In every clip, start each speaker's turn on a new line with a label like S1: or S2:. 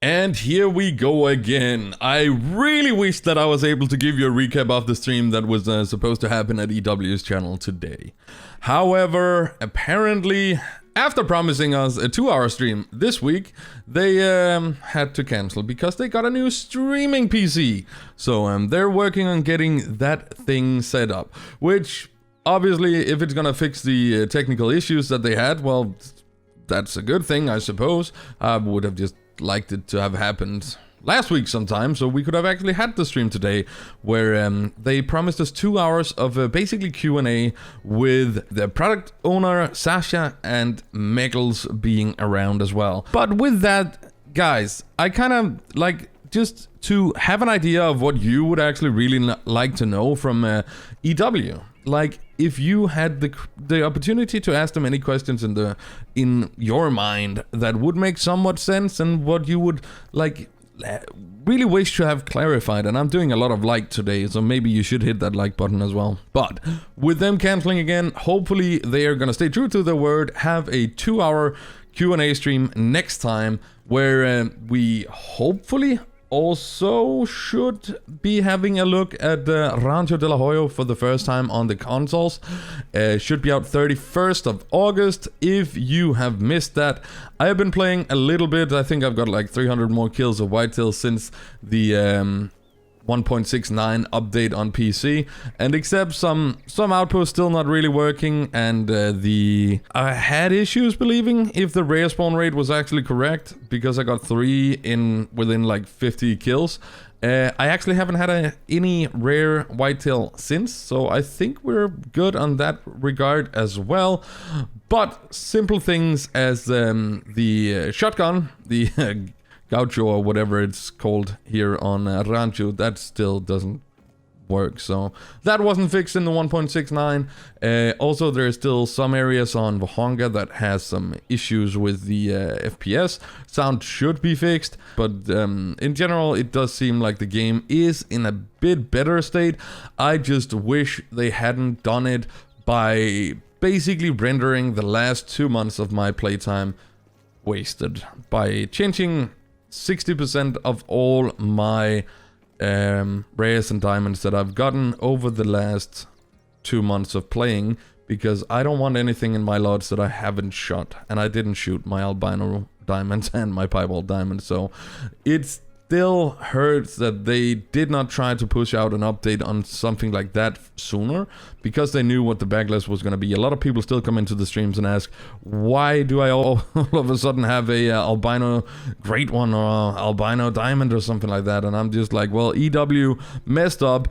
S1: And here we go again. I really wish that I was able to give you a recap of the stream that was supposed to happen at EW's channel today. However, apparently, after promising us a 2-hour stream this week, they had to cancel because they got a new streaming PC. So they're working on getting that thing set up, which obviously, if it's gonna fix the technical issues that they had, well, that's a good thing, I suppose. I would have just liked it to have happened last week sometime, so we could have actually had the stream today, where they promised us 2 hours of basically Q&A with the product owner Sasha and Mikkels being around as well. But with that, guys, I kind of like just to have an idea of what you would actually really like to know from EW. Like, if you had the opportunity to ask them any questions in your mind that would make somewhat sense and what you would like really wish to have clarified. And I'm doing a lot of like today, so maybe you should hit that like button as well. But with them canceling again, hopefully they are gonna stay true to their word, have a 2-hour Q&A stream next time, where we hopefully also should be having a look at Rancho del Arroyo for the first time on the consoles. Should be out 31st of August. If you have missed that, I have been playing a little bit. I think I've got like 300 more kills of whitetail since the 1.69 update on PC, and except some outposts still not really working, and I had issues believing if the rare spawn rate was actually correct, because I got 3 within like 50 kills. I actually haven't had any rare whitetail since, so I think we're good on that regard as well. But simple things as the shotgun, the Gaucho or whatever it's called here on Rancho, that still doesn't work, so that wasn't fixed in the 1.69. Also, there are still some areas on Vahonga that has some issues with the FPS. Sound should be fixed, but in general, it does seem like the game is in a bit better state. I just wish they hadn't done it by basically rendering the last 2 months of my playtime wasted by changing 60% of all my rares and diamonds that I've gotten over the last 2 months of playing, because I don't want anything in my lots that I haven't shot, and I didn't shoot my albino diamonds and my piebald diamonds, so it still hurts that they did not try to push out an update on something like that sooner, because they knew what the backlash was going to be. A lot of people still come into the streams and ask, why do I all of a sudden have a albino great one or albino diamond or something like that? And I'm just like, well, EW messed up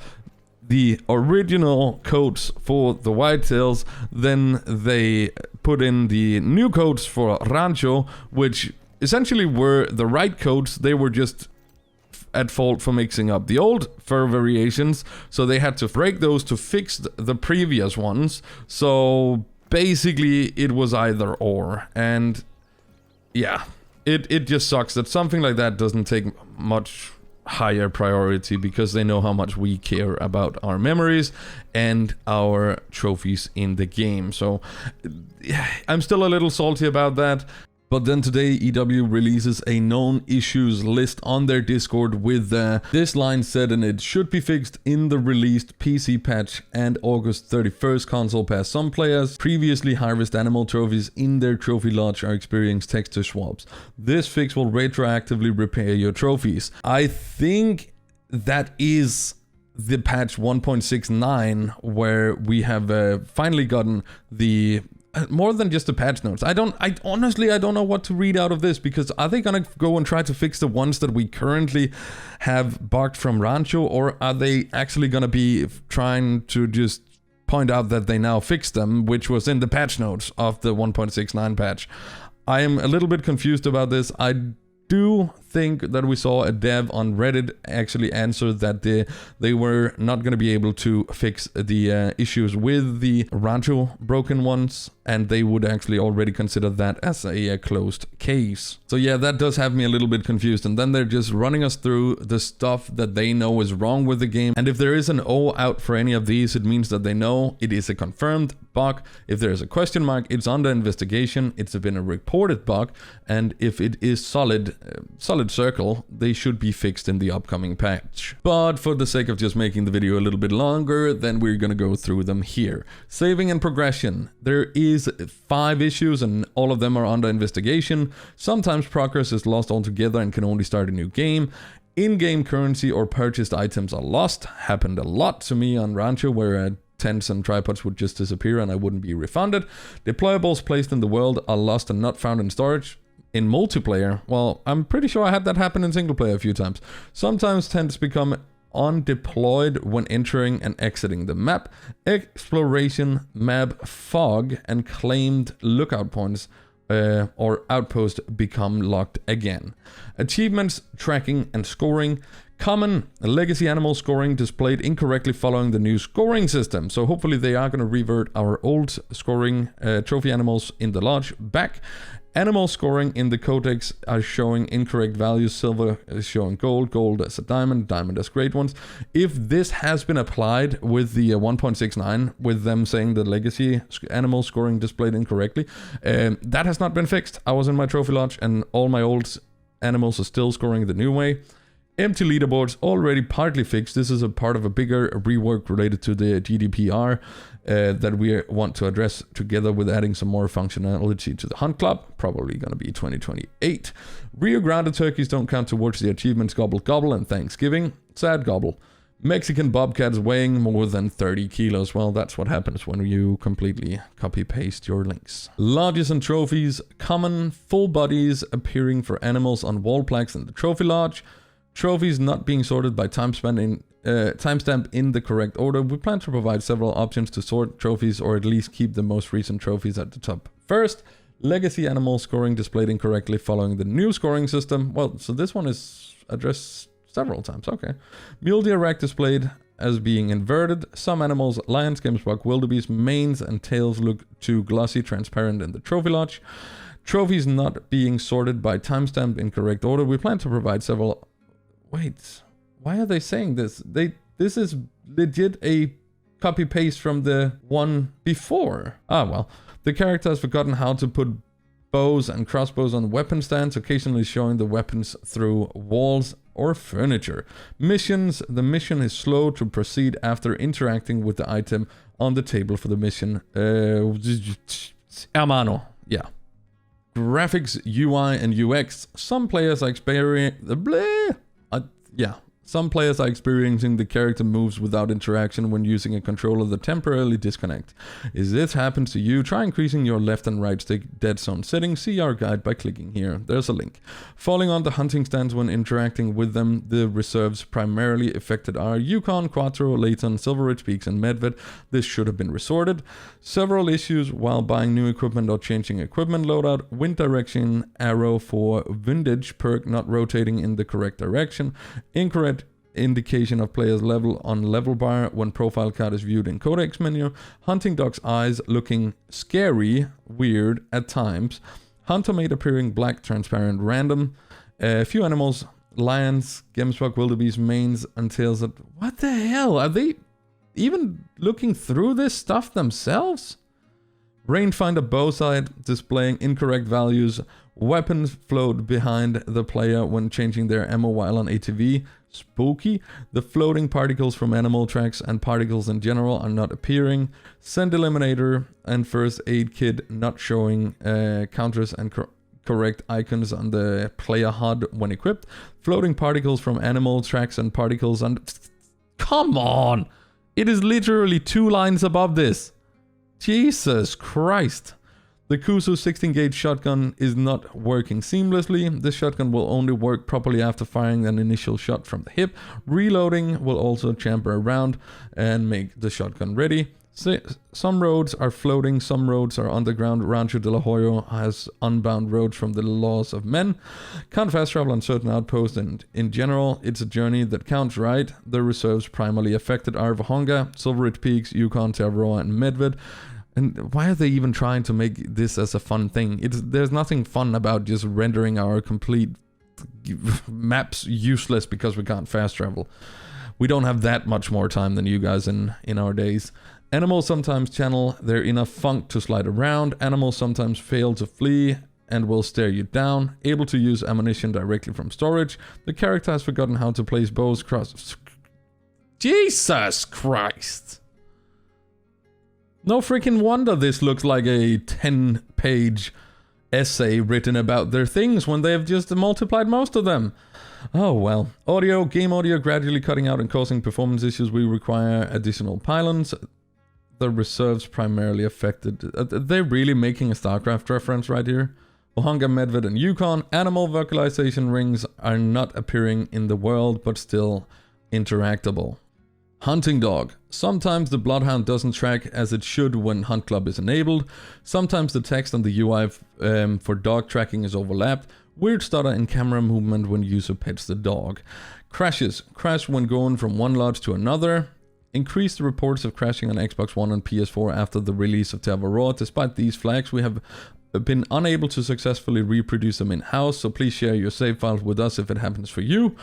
S1: the original codes for the whitetails, then they put in the new codes for Rancho, which essentially were the right codes. They were just at fault for mixing up the old fur variations, so they had to break those to fix the previous ones. So basically it was either or, and yeah, it just sucks that something like that doesn't take much higher priority, because they know how much we care about our memories and our trophies in the game. So I'm still a little salty about that. But then today EW releases a known issues list on their Discord with this line said, and it should be fixed in the released PC patch and August 31st console pass. Some players previously harvest animal trophies in their trophy lodge are experiencing texture swaps. This fix will retroactively repair your trophies. I think that is the patch 1.69, where we have finally gotten the more than just the patch notes. I honestly don't know what to read out of this, because are they gonna go and try to fix the ones that we currently have bugged from Rancho, or are they actually gonna be trying to just point out that they now fixed them, which was in the patch notes of the 1.69 patch? I am a little bit confused about this. I do think that we saw a dev on Reddit actually answer that they were not going to be able to fix the issues with the Rancho broken ones, and they would actually already consider that as a closed case. So yeah, that does have me a little bit confused, and then they're just running us through the stuff that they know is wrong with the game. And if there is an O out for any of these, it means that they know it is a confirmed bug. If there is a question mark, it's under investigation, it's been a reported bug, and if it is solid solid circle, they should be fixed in the upcoming patch. But for the sake of just making the video a little bit longer, then we're gonna go through them here. Saving and progression. There is 5 issues and all of them are under investigation. Sometimes progress is lost altogether and can only start a new game. In-game currency or purchased items are lost. Happened a lot to me on Rancho where tents and tripods would just disappear and I wouldn't be refunded. Deployables placed in the world are lost and not found in storage. In multiplayer, well, I'm pretty sure I had that happen in single player a few times. Sometimes tents become undeployed when entering and exiting the map. Exploration, map, fog, and claimed lookout points or outpost become locked again. Achievements, tracking, and scoring. Common legacy animal scoring displayed incorrectly following the new scoring system. So hopefully they are going to revert our old scoring trophy animals in the lodge back. Animal scoring in the codex are showing incorrect values. Silver is showing gold, gold as a diamond, diamond as great ones. If this has been applied with the 1.69, with them saying the legacy animal scoring displayed incorrectly, that has not been fixed. I was in my trophy lodge and all my old animals are still scoring the new way. Empty leaderboards already partly fixed. This is a part of a bigger rework related to the GDPR that we want to address together with adding some more functionality to the Hunt Club. Probably going to be 2028. Rio Grande turkeys don't count towards the achievements Gobble Gobble and Thanksgiving. Sad gobble. Mexican bobcats weighing more than 30 kilos. Well, that's what happens when you completely copy-paste your links. Lodges and trophies. Common full bodies appearing for animals on wall plaques in the trophy lodge. Trophies not being sorted by timestamp in the correct order. We plan to provide several options to sort trophies or at least keep the most recent trophies at the top first. Legacy animal scoring displayed incorrectly following the new scoring system. Well, so this one is addressed several times. Okay. Mule deer rack displayed as being inverted. Some animals, lions, gamesbuck, wildebeest, manes, and tails look too glossy, transparent in the trophy lodge. Trophies not being sorted by timestamp in correct order. We plan to provide several... Wait, why are they saying this? This is legit a copy-paste from the one before. Ah, well. The character has forgotten how to put bows and crossbows on weapon stands, occasionally showing the weapons through walls or furniture. Missions. The mission is slow to proceed after interacting with the item on the table for the mission. Hermano. Yeah. Graphics, UI, and UX. Some players are Some players are experiencing the character moves without interaction when using a controller that temporarily disconnect. If this happens to you, try increasing your left and right stick dead zone settings. See our guide by clicking here. There's a link. Falling on the hunting stands when interacting with them. The reserves primarily affected are Yukon, Quattro, Layton, Silver Ridge Peaks, and Medved. This should have been resorted. Several issues while buying new equipment or changing equipment loadout. Wind direction arrow for windage perk not rotating in the correct direction. Incorrect indication of player's level on level bar when profile card is viewed in codex menu. Hunting dog's eyes looking scary, weird at times. Hunter mate appearing black, transparent, random. A few animals, lions, gemsbuck, wildebeest, manes, and tails. What the hell? Are they even looking through this stuff themselves? Rangefinder bow sight displaying incorrect values. Weapons float behind the player when changing their ammo while on ATV. Spooky. The floating particles from animal tracks and particles in general are not appearing. Scent eliminator and first aid kit not showing counters and correct icons on the player HUD when equipped. Floating particles from animal tracks and particles on... Come on! It is literally 2 lines above this. Jesus Christ. The Kusu 16-gauge shotgun is not working seamlessly. This shotgun will only work properly after firing an initial shot from the hip. Reloading will also chamber around and make the shotgun ready. Some roads are floating, some roads are underground. Rancho del Arroyo has unbound roads from the laws of men. Can't fast travel on certain outposts, and in general, it's a journey that counts, right? The reserves primarily affected are Vahonga, Silver Ridge Peaks, Yukon, Tavaroa, and Medved. And why are they even trying to make this as a fun thing? There's nothing fun about just rendering our complete maps useless because we can't fast travel. We don't have that much more time than you guys in our days. Animals sometimes channel their inner funk to slide around. Animals sometimes fail to flee. and will stare you down. Able to use ammunition directly from storage. The character has forgotten how to place bows across... Jesus Christ! No freaking wonder this looks like a 10-page essay written about their things when they have just multiplied most of them. Oh well. Audio, game audio gradually cutting out and causing performance issues. We require additional pylons. The reserves primarily affected. They're really making a StarCraft reference right here. Ohanga, Medved, and Yukon. Animal vocalization rings are not appearing in the world, but still interactable. Hunting dog. Sometimes the Bloodhound doesn't track as it should when Hunt Club is enabled. Sometimes the text on the UI for dog tracking is overlapped. Weird stutter in camera movement when user pets the dog. Crashes. Crash when going from one lodge to another. Increased reports of crashing on Xbox One and PS4 after the release of Terra Raw. Despite these flags, we have been unable to successfully reproduce them in-house, so please share your save files with us if it happens for you.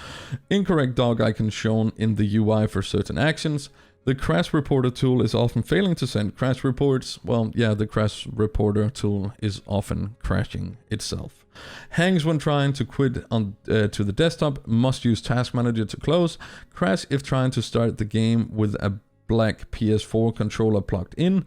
S1: Incorrect dog icon shown in the UI for certain actions. The crash reporter tool is often failing to send crash reports. Well, yeah, the crash reporter tool is often crashing itself. Hangs when trying to quit on to the desktop. Must use Task Manager to close. Crash if trying to start the game with a black PS4 controller plugged in.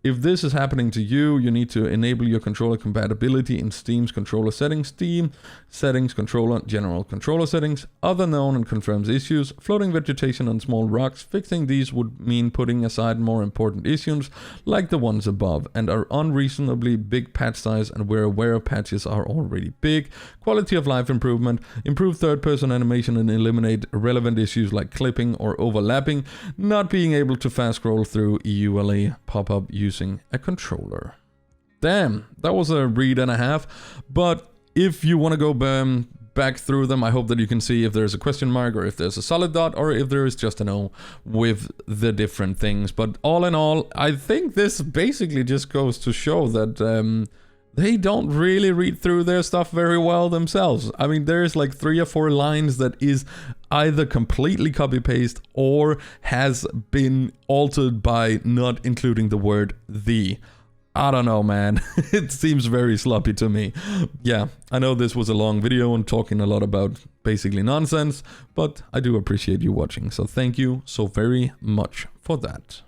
S1: If this is happening to you, you need to enable your controller compatibility in Steam's controller settings. Steam settings, controller, general controller settings. Other known and confirmed issues. Floating vegetation on small rocks. Fixing these would mean putting aside more important issues like the ones above and are unreasonably big patch size, and we're aware patches are already big. Quality of life improvement. Improve third-person animation and eliminate relevant issues like clipping or overlapping. Not being able to fast scroll through EULA pop-up using a controller. Damn, that was a read and a half. But if you want to go back through them, I hope that you can see if there's a question mark or if there's a solid dot or if there is just an O with the different things. But all in all, I think this basically just goes to show that they don't really read through their stuff very well themselves. I mean, there's like 3 or 4 lines that is either completely copy-paste or has been altered by not including the word "the." I don't know, man. It seems very sloppy to me. Yeah, I know this was a long video and talking a lot about basically nonsense, but I do appreciate you watching. So thank you so very much for that.